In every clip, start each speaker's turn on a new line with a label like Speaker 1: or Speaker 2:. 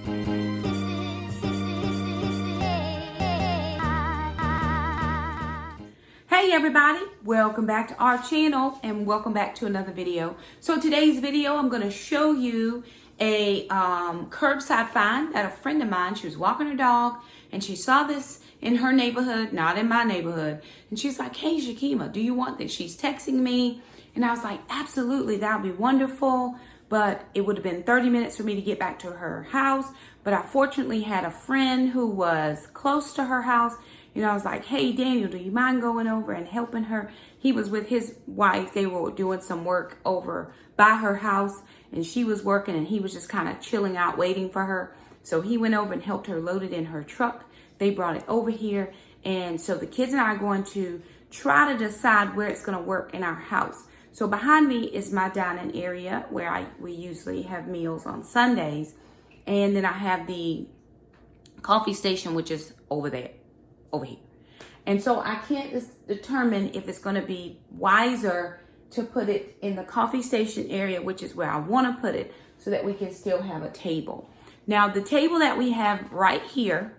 Speaker 1: Hey everybody, welcome back to our channel and welcome back to another video. So today's video, I'm going to show you a curbside find that a friend of mine, she was walking her dog and she saw this in her neighborhood, not in my neighborhood. And she's like, hey Shakema, do you want this? She's texting me. And I was like, absolutely, that would be wonderful. But it would have been 30 minutes for me to get back to her house. But I fortunately had a friend who was close to her house. You know, I was like, hey, Daniel, do you mind going over and helping her? He was with his wife. They were doing some work over by her house and she was working and he was just kind of chilling out waiting for her. So he went over and helped her load it in her truck. They brought it over here. And so the kids and I are going to try to decide where it's going to work in our house. So behind me is my dining area where we usually have meals on Sundays. And then I have the coffee station, which is over here. And so I can't determine if it's going to be wiser to put it in the coffee station area, which is where I want to put it, so that we can still have a table. Now, the table that we have right here,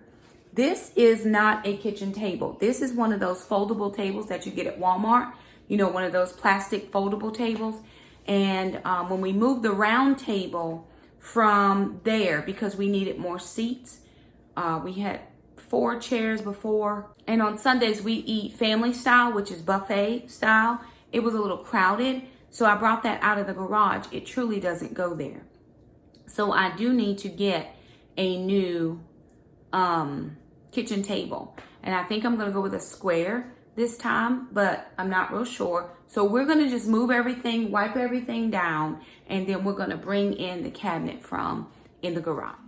Speaker 1: this is not a kitchen table. This is one of those foldable tables that you get at Walmart. You know, one of those plastic foldable tables. And when we moved the round table from there, because we needed more seats, we had 4 chairs before. And on Sundays, we eat family style, which is buffet style. It was a little crowded, so I brought that out of the garage. It truly doesn't go there. So I do need to get a new kitchen table. And I think I'm gonna go with a square this time, but I'm not real sure. So we're gonna just move everything, wipe everything down, and then we're gonna bring in the cabinet from in the garage.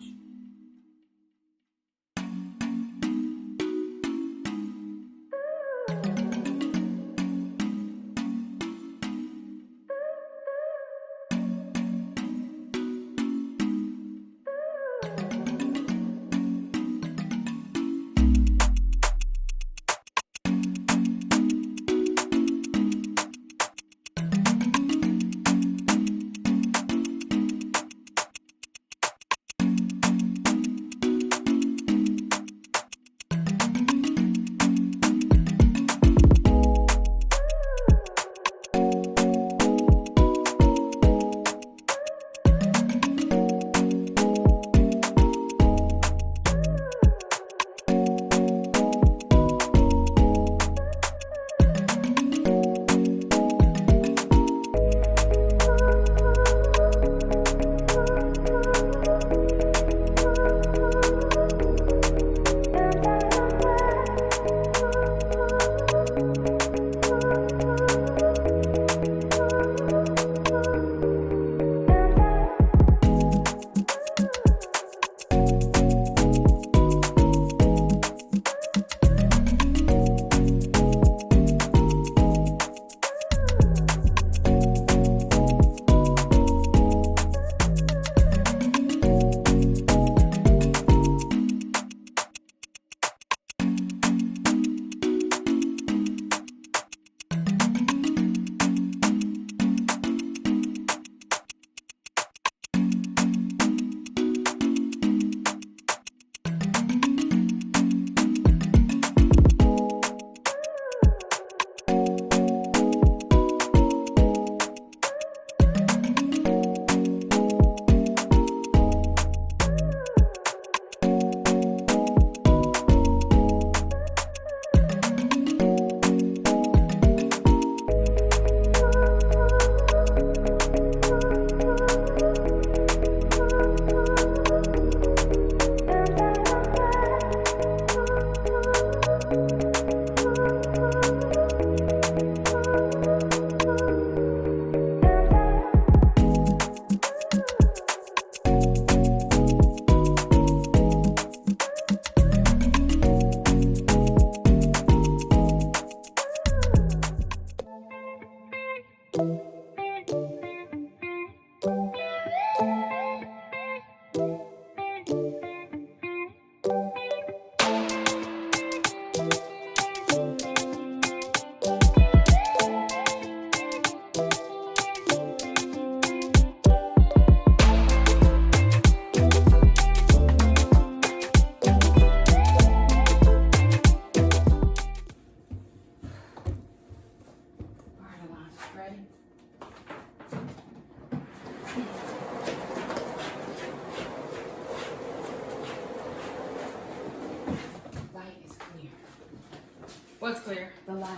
Speaker 2: What's clear?
Speaker 1: The light.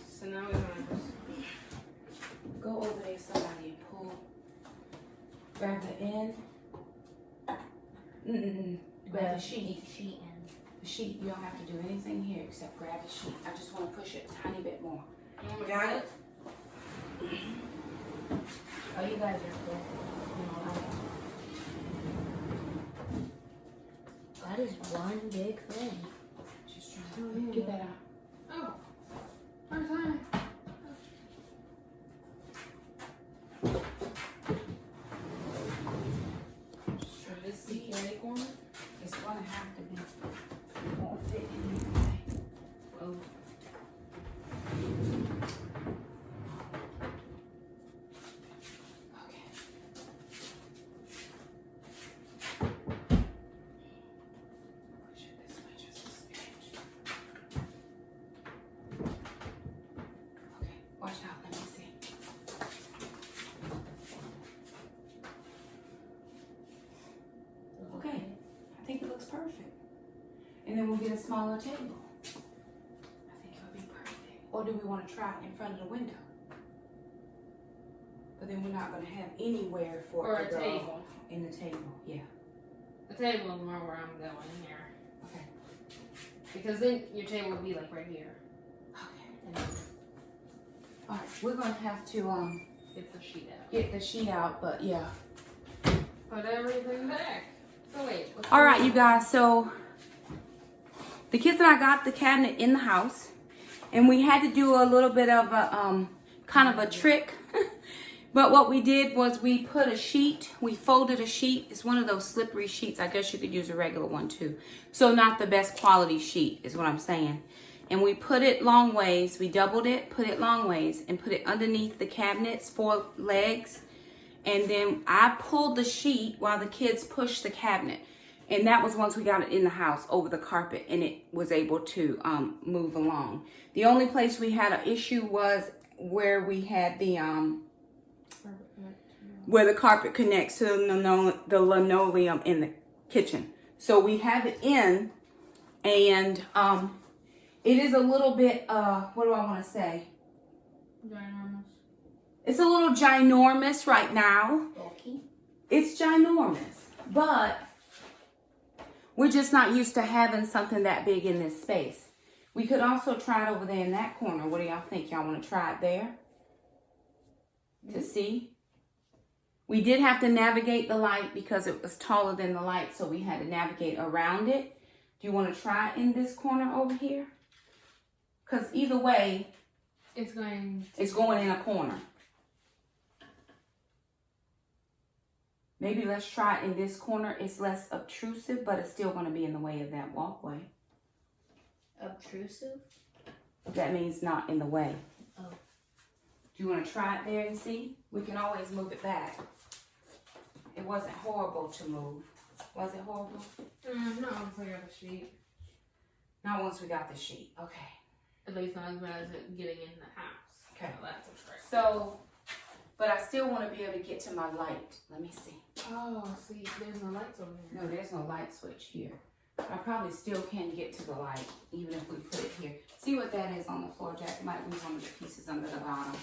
Speaker 2: So now we're gonna just
Speaker 1: Go over there, somebody, and pull. Grab the end. Grab the sheet. The sheet. You don't have to do anything here except grab the sheet. I just want to push it a tiny bit more.
Speaker 2: got it.
Speaker 1: Oh, you guys are cool.
Speaker 3: That is one big thing.
Speaker 1: Just trying to get that out.
Speaker 2: Oh, first time. Should this security corner?
Speaker 1: It's gonna have to be. It won't fit in anyway.
Speaker 2: Oh.
Speaker 1: Okay. Push it this way just a smidge. Okay, watch out. Let me see. Okay, I think it looks perfect. And then we'll get a smaller table. I think it'll be perfect. Or do we want to try it in front of the window? But then we're not going to have anywhere for
Speaker 2: Or
Speaker 1: it
Speaker 2: a
Speaker 1: to go.
Speaker 2: table.
Speaker 1: In the table, yeah.
Speaker 2: The table is more where I'm going here.
Speaker 1: Okay.
Speaker 2: Because then your table would be like right here.
Speaker 1: Okay. All right, we're going to have to
Speaker 2: Get the sheet out.
Speaker 1: get the sheet out, but yeah.
Speaker 2: Put everything back. So wait. what's
Speaker 1: All
Speaker 2: going
Speaker 1: right,
Speaker 2: on?
Speaker 1: you guys, so the kids and I got the cabinet in the house, and we had to do a little bit of a kind of a trick. But what we did was we put a sheet, we folded a sheet. It's one of those slippery sheets. I guess you could use a regular one too. So not the best quality sheet is what I'm saying. And we put it long ways. We doubled it, put it long ways, and put it underneath the cabinets, 4 legs. And then I pulled the sheet while the kids pushed the cabinet. And that was once we got it in the house over the carpet, and it was able to move along. The only place we had an issue was where we had the where the carpet connects to the linoleum in the kitchen. So we have it in, and it is a little bit, what do I want to say?
Speaker 2: Ginormous.
Speaker 1: It's a little ginormous right now.
Speaker 3: Bulky.
Speaker 1: It's ginormous, but we're just not used to having something that big in this space. We could also try it over there in that corner. What do y'all think? Y'all want to try it there? To see? We did have to navigate the light because it was taller than the light, so we had to navigate around it. Do you want to try it in this corner over here? Because either way,
Speaker 2: It's going
Speaker 1: in a corner. Maybe let's try it in this corner. It's less obtrusive, but it's still going to be in the way of that walkway.
Speaker 3: Obtrusive?
Speaker 1: That means not in the way.
Speaker 3: Oh.
Speaker 1: Do you want to try it there and see? We can always move it back. It wasn't horrible to move. Was it horrible?
Speaker 2: not once I got the sheet.
Speaker 1: Not once we got the sheet. Okay.
Speaker 2: At least not as bad as it getting in the house.
Speaker 1: Okay.
Speaker 2: So that's a trick.
Speaker 1: So, but I still want to be able to get to my light. Let me see.
Speaker 2: Oh, see, there's no lights over here.
Speaker 1: No, there's no light switch here. I probably still can get to the light, even if we put it here. See what that is on the floor, Jack? It might be one of the pieces under the bottom.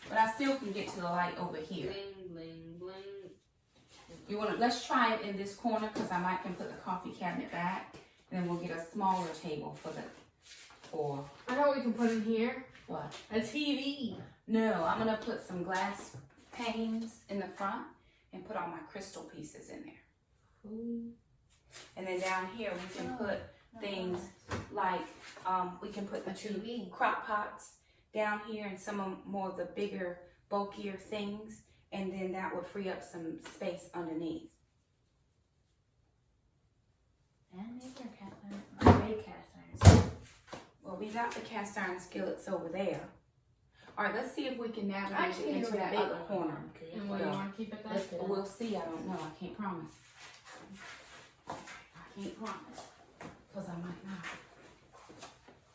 Speaker 1: But I still can get to the light over here.
Speaker 2: Bling, bling, bling.
Speaker 1: You want to, let's try it in this corner, because I might can put the coffee cabinet back. And then we'll get a smaller table for
Speaker 2: I know what we can put in here.
Speaker 1: what?
Speaker 2: A TV.
Speaker 1: No, I'm going to put some glass panes in the front and put all my crystal pieces in there.
Speaker 2: Ooh.
Speaker 1: And then down here we can put things like, we can put the
Speaker 3: A
Speaker 1: 2
Speaker 3: TV.
Speaker 1: crock pots down here and some of more of the bigger, bulkier things. And then that would free up some space underneath.
Speaker 3: And make your big cast irons.
Speaker 1: Well, we got the cast iron skillets over there. All right, let's see if we can navigate
Speaker 2: Actually,
Speaker 1: into that other corner.
Speaker 2: And what, you want to keep it
Speaker 3: Let's
Speaker 2: there?
Speaker 3: do it.
Speaker 1: We'll see. I don't know. I can't promise. I can't promise. Because I might not.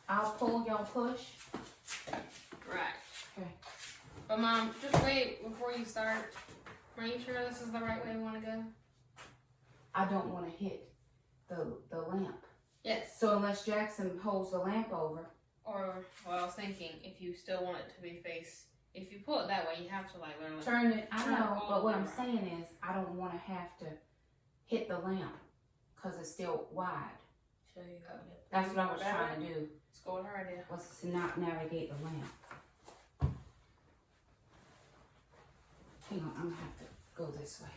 Speaker 1: I'll pull, y'all push.
Speaker 2: Right.
Speaker 1: Okay.
Speaker 2: But Mom, just wait before you start. Are you sure this is the right way we want to go?
Speaker 1: I don't want to hit the lamp.
Speaker 2: Yes.
Speaker 1: So unless Jackson holds the lamp over.
Speaker 2: Or, well, I was thinking, if you still want it to be if you pull it that way, you have to like literally
Speaker 1: Turn it, I
Speaker 2: turn it
Speaker 1: know,
Speaker 2: all
Speaker 1: but what
Speaker 2: the
Speaker 1: I'm
Speaker 2: way
Speaker 1: saying is, I don't want to have to hit the lamp because it's still wide.
Speaker 3: Show you how to.
Speaker 1: That's what I was trying to do,
Speaker 2: Let's go with her idea.
Speaker 1: was to not navigate the lamp. Hang on, I'm gonna have to go this way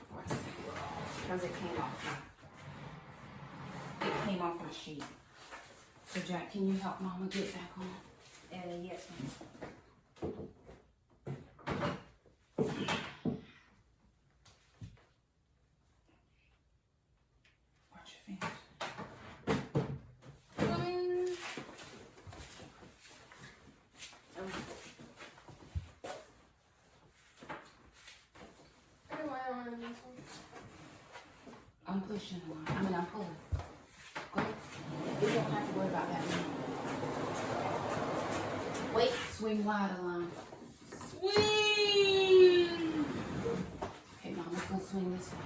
Speaker 1: for a second because it came off my sheet. So Jack, can you help Mama get back on?
Speaker 3: Yes, ma'am.
Speaker 1: Watch your fingers. I'm pushing the line. I'm pulling. Go. You don't have to worry about that now. Wait, swing wide, Alana.
Speaker 2: Swing!
Speaker 1: Okay, Mama's gonna swing this way.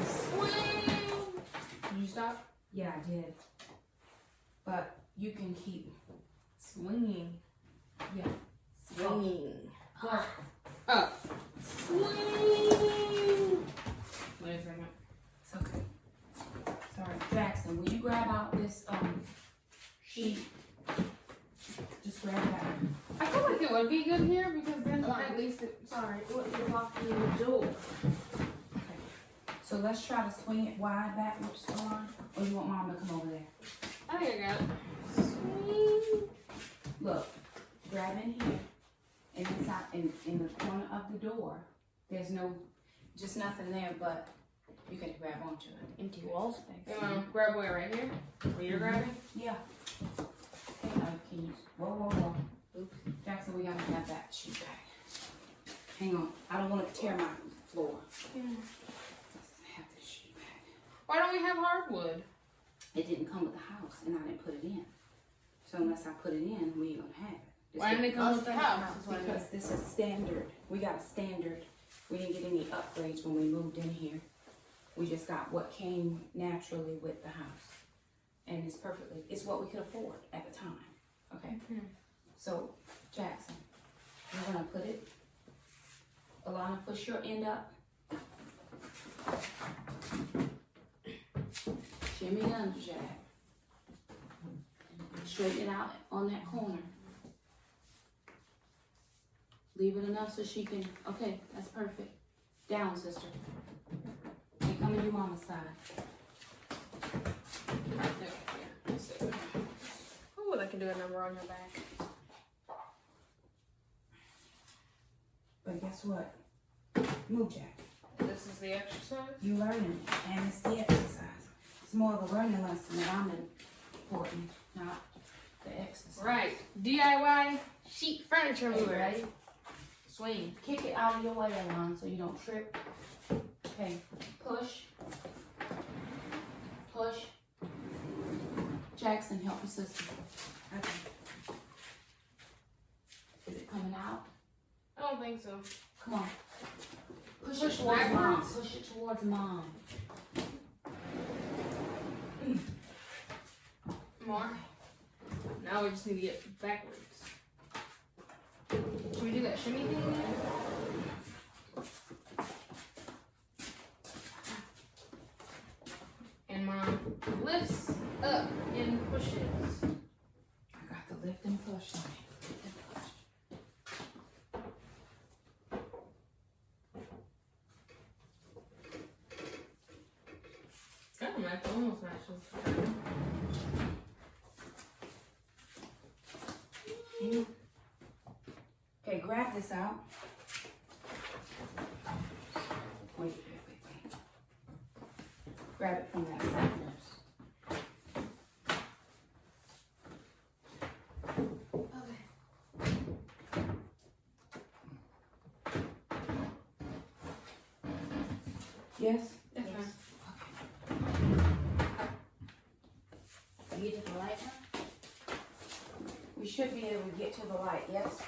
Speaker 2: Swing! Did you stop?
Speaker 1: Yeah, I did. But you can keep
Speaker 2: Swinging.
Speaker 1: Yeah.
Speaker 2: Swinging.
Speaker 1: Up.
Speaker 2: Up. Swing! Wait a second.
Speaker 1: It's okay. Sorry. Jackson, will you grab out this sheet? Just grab that.
Speaker 2: I feel like it would be good here because then at least it
Speaker 3: You're walking in the door.
Speaker 1: Okay. So let's try to swing it wide backwards, Alana. Or you want Mom to come over there?
Speaker 2: I think I got it. Swing.
Speaker 1: Look, grab in here, and inside in the corner of the door, there's just nothing there, but you can grab onto it.
Speaker 3: Empty wall space.
Speaker 2: You want to grab where right here? Where you're grabbing?
Speaker 1: Yeah. Okay, can you? Whoa. Oops. Jackson, we gotta have that sheet back. Hang on. I don't want to tear my floor.
Speaker 2: Yeah.
Speaker 1: Let's have this sheet back.
Speaker 2: Why don't we have hardwood?
Speaker 1: It didn't come with the house, and I didn't put it in. So unless I put it in, we ain't gonna have it.
Speaker 2: Why didn't it come with the house? Is what I mean.
Speaker 1: Because this is standard. We got a standard. We didn't get any upgrades when we moved in here. We just got what came naturally with the house. And it's what we could afford at the time. Okay? So, Jackson, we're gonna put it. Alana, push your end up. Shimmy under, Jack. Straighten it out on that corner. Leave it enough so she can, okay, that's perfect. Down, sister. Okay, come and do Mama's side.
Speaker 2: Oh, I can do a number on your back.
Speaker 1: But guess what? Move, Jack.
Speaker 2: This is the exercise?
Speaker 1: You learning, and it's the exercise. It's more of a learning lesson that I'm important, not the exercise.
Speaker 2: Right. DIY sheet furniture mover.
Speaker 1: Ready?
Speaker 2: Swing.
Speaker 1: Kick it out of your way, Alana, so you don't trip. Okay, push. Push. Jackson, help your sister. Okay. Is it coming out?
Speaker 2: I don't think so.
Speaker 1: Come on. Push
Speaker 2: Push
Speaker 1: it towards Mom.
Speaker 2: backwards.
Speaker 1: Push it towards Mom.
Speaker 2: More. Now we just need to get backwards. Should we do that shimmy thing again? And Mom lifts up and pushes.
Speaker 1: I got the lift and push on it. Lift and push.
Speaker 2: It's kind of like almost matches.
Speaker 1: Okay, grab this out. Wait. Grab it from that side first.
Speaker 2: Okay.
Speaker 1: Yes?
Speaker 2: That's fine.
Speaker 3: You get to the light now?
Speaker 1: We should be able to get to the light, yes?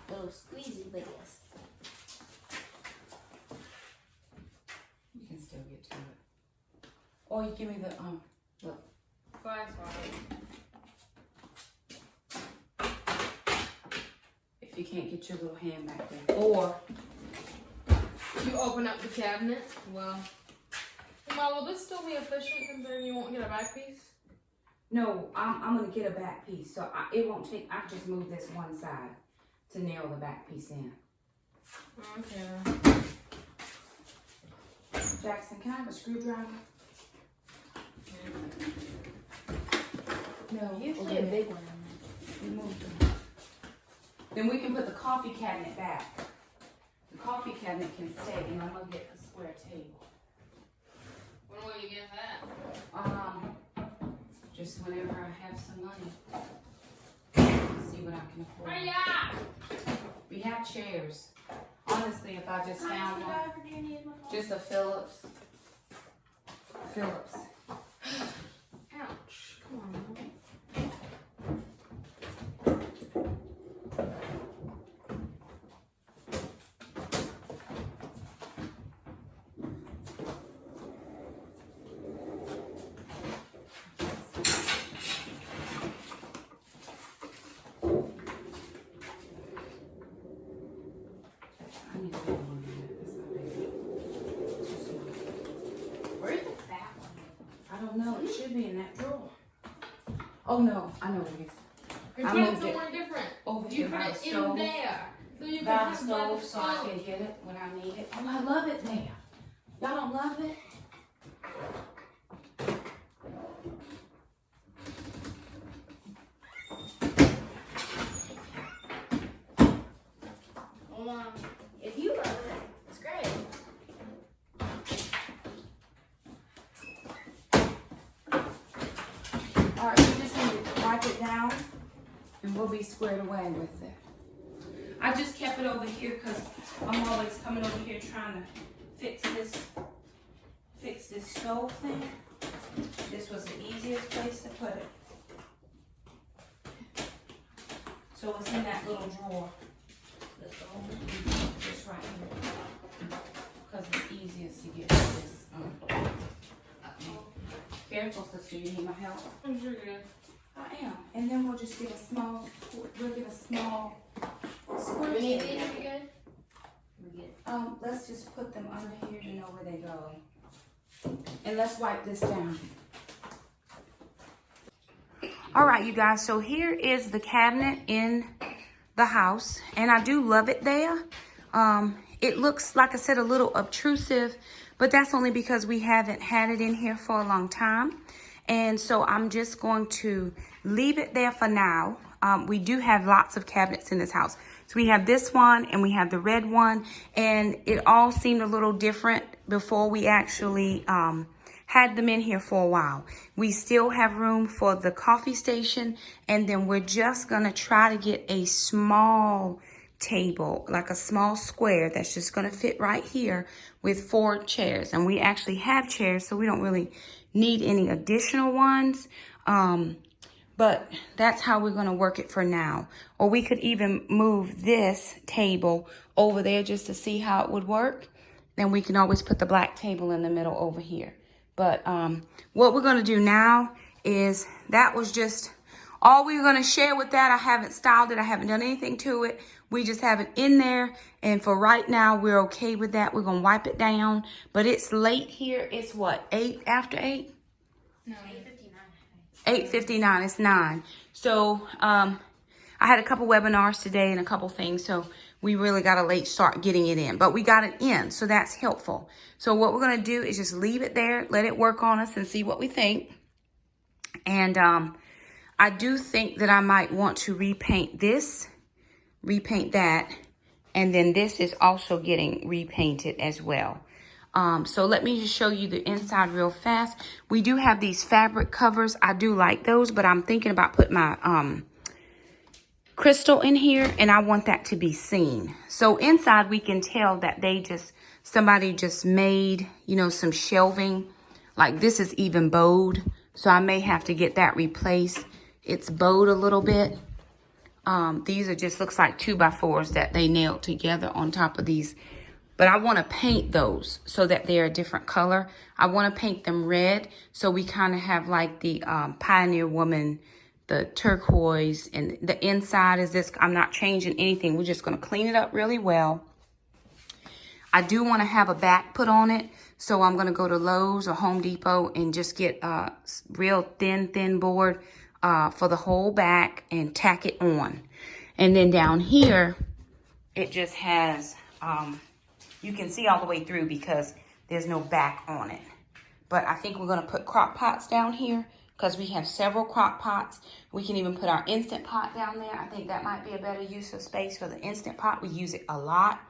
Speaker 3: Little squeezy, but yes.
Speaker 1: Or you give me the, look.
Speaker 2: Glass bottle.
Speaker 1: If you can't get your little hand back there. Or
Speaker 2: You open up the cabinet. Well, Mom, will this still be efficient considering you won't get a back piece?
Speaker 1: no, I'm gonna get a back piece, so it won't take. I just move this one side to nail the back piece in.
Speaker 2: Okay.
Speaker 1: Jackson, can I have a screwdriver? No,
Speaker 3: Usually a big one in
Speaker 1: we moved them. Then we can put the coffee cabinet back. The coffee cabinet can stay, and I'm gonna get a square table.
Speaker 2: When will you get that?
Speaker 1: Just whenever I have some money. See what I can afford.
Speaker 2: Hiya!
Speaker 1: We have chairs. Honestly, if I just found one, just a Phillips. Phillips.
Speaker 2: Ouch. Come on, Mom.
Speaker 1: I need to get one of that. That's not big.
Speaker 3: Where's the fat one?
Speaker 1: I don't know. It should be in that drawer. Oh no, I know what it is.
Speaker 2: You
Speaker 1: I
Speaker 2: put it
Speaker 1: moved it
Speaker 2: somewhere different.
Speaker 1: Over
Speaker 2: You
Speaker 1: here
Speaker 2: put
Speaker 1: by the
Speaker 2: it in
Speaker 1: stove.
Speaker 2: there. So you can
Speaker 1: By the
Speaker 2: have
Speaker 1: stove, so I
Speaker 2: stove.
Speaker 1: can get it when I need it. Oh, I love it there. Y'all don't love it?
Speaker 3: Well, if you love it, it's great.
Speaker 1: All right, we just need to wipe it down, and we'll be squared away with it. I just kept it over here because I'm always coming over here trying to fix this stove thing. This was the easiest place to put it. So it's in that little drawer. Just right here. Because it's easiest to get this. Careful, sister, you need my help?
Speaker 2: I'm sure good.
Speaker 1: I am. And then we'll just get a small square
Speaker 3: We need
Speaker 1: table.
Speaker 3: these to be good? We get
Speaker 1: Let's just put them under here to know where they go. And let's wipe this down. All right, you guys, so here is the cabinet in the house, and I do love it there. It looks, like I said, a little obtrusive, but that's only because we haven't had it in here for a long time. And so I'm just going to leave it there for now. We do have lots of cabinets in this house. So we have this one and we have the red one, and it all seemed a little different before we actually had them in here for a while. We still have room for the coffee station, and then we're just gonna try to get a small table, like a small square that's just gonna fit right here with 4 chairs. And we actually have chairs, so we don't really need any additional ones. But that's how we're gonna work it for now. Or we could even move this table over there just to see how it would work. Then we can always put the black table in the middle over here. But what we're gonna do now is, that was just all we were gonna share with that. I haven't styled it, I haven't done anything to it. We just have it in there, and for right now, we're okay with that. We're gonna wipe it down, but it's late here. It's what, 8 after 8?
Speaker 3: no 8:59.
Speaker 1: 8:59, it's 9. So I had a couple webinars today and a couple things, so we really got a late start getting it in, but we got it in, so that's helpful. So what we're gonna do is just leave it there, let it work on us and see what we think. And I do think that I might want to repaint this, repaint that, and then this is also getting repainted as well. So let me just show you the inside real fast. We do have these fabric covers. I do like those, but I'm thinking about putting my crystal in here, and I want that to be seen. So inside we can tell that somebody just made, you know, some shelving. Like this is even bowed, so I may have to get that replaced. It's bowed a little bit. These are just, looks like 2x4s that they nailed together on top of these but I want to paint those so that they're a different color. I want to paint them red, so we kind of have like the Pioneer Woman, the turquoise, and the inside is this. I'm not changing anything. We're just going to clean it up really well. I do want to have a back put on it, so I'm going to go to Lowe's or Home Depot and just get a real thin board for the whole back and tack it on. And then down here, it just has, you can see all the way through because there's no back on it. But I think we're going to put crock pots down here because we have several crock pots. We can even put our Instant Pot down there. I think that might be a better use of space for the Instant Pot. We use it a lot.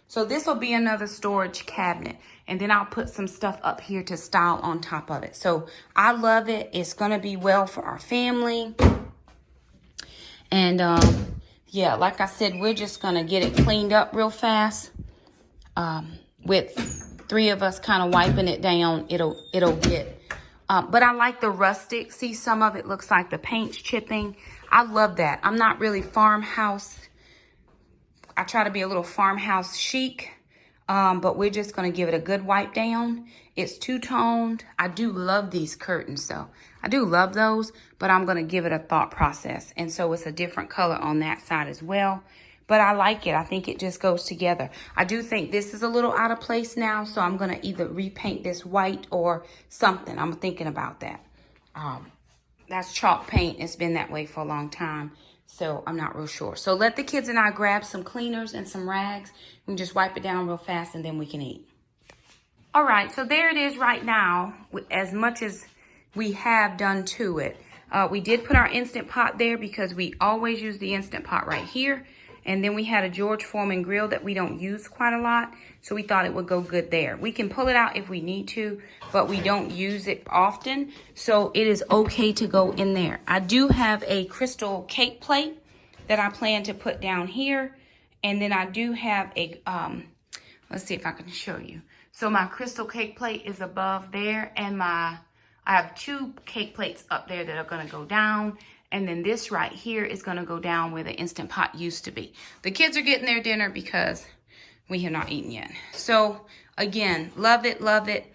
Speaker 1: So this will be another storage cabinet. And then I'll put some stuff up here to style on top of it. So I love it. It's going to be well for our family. And yeah, like I said, we're just going to get it cleaned up real fast. With 3 of us kind of wiping it down, it'll get. But I like the rustic. See, some of it looks like the paint's chipping. I love that. I'm not really farmhouse. I try to be a little farmhouse chic, but we're just going to give it a good wipe down. It's two-toned. I do love these curtains, though. I do love those, but I'm going to give it a thought process. And so it's a different color on that side as well. But I like it. I think it just goes together. I do think this is a little out of place now, so I'm going to either repaint this white or something. I'm thinking about that. That's chalk paint. It's been that way for a long time. So I'm not real sure. So let the kids and I grab some cleaners and some rags. We can just wipe it down real fast and then we can eat. All right, so there it is right now, as much as we have done to it. We did put our Instant Pot there because we always use the Instant Pot right here. And then we had a George Foreman grill that we don't use quite a lot. So we thought it would go good there. We can pull it out if we need to, but we don't use it often. So it is okay to go in there. I do have a crystal cake plate that I plan to put down here. And then I do have a, let's see if I can show you. So my crystal cake plate is above there. And I have 2 cake plates up there that are going to go down. And then this right here is going to go down where the Instant Pot used to be. The kids are getting their dinner because we have not eaten yet. So, again, love it, love it.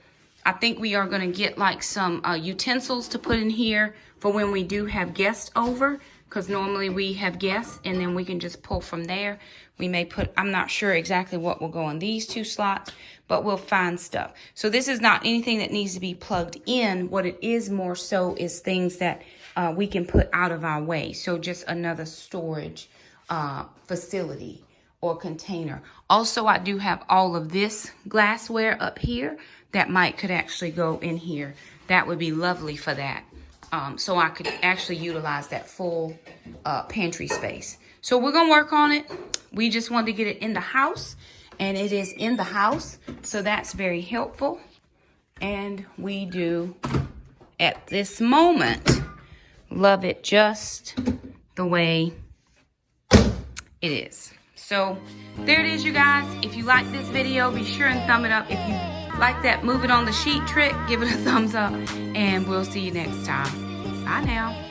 Speaker 1: I think we are going to get like some utensils to put in here for when we do have guests over. Because normally we have guests and then we can just pull from there. We may put, I'm not sure exactly what will go in these 2 slots, but we'll find stuff. So this is not anything that needs to be plugged in. What it is more so is things that we can put out of our way. So just another storage facility or container. Also, I do have all of this glassware up here that could actually go in here. That would be lovely for that. So I could actually utilize that full pantry space. So we're going to work on it. We just wanted to get it in the house, and it is in the house. So that's very helpful. And we do, at this moment, love it just the way it is. So there it is, you guys. If you like this video, be sure and thumb it up. If you like that move it on the sheet trick, give it a thumbs up, and we'll see you next time. Bye now.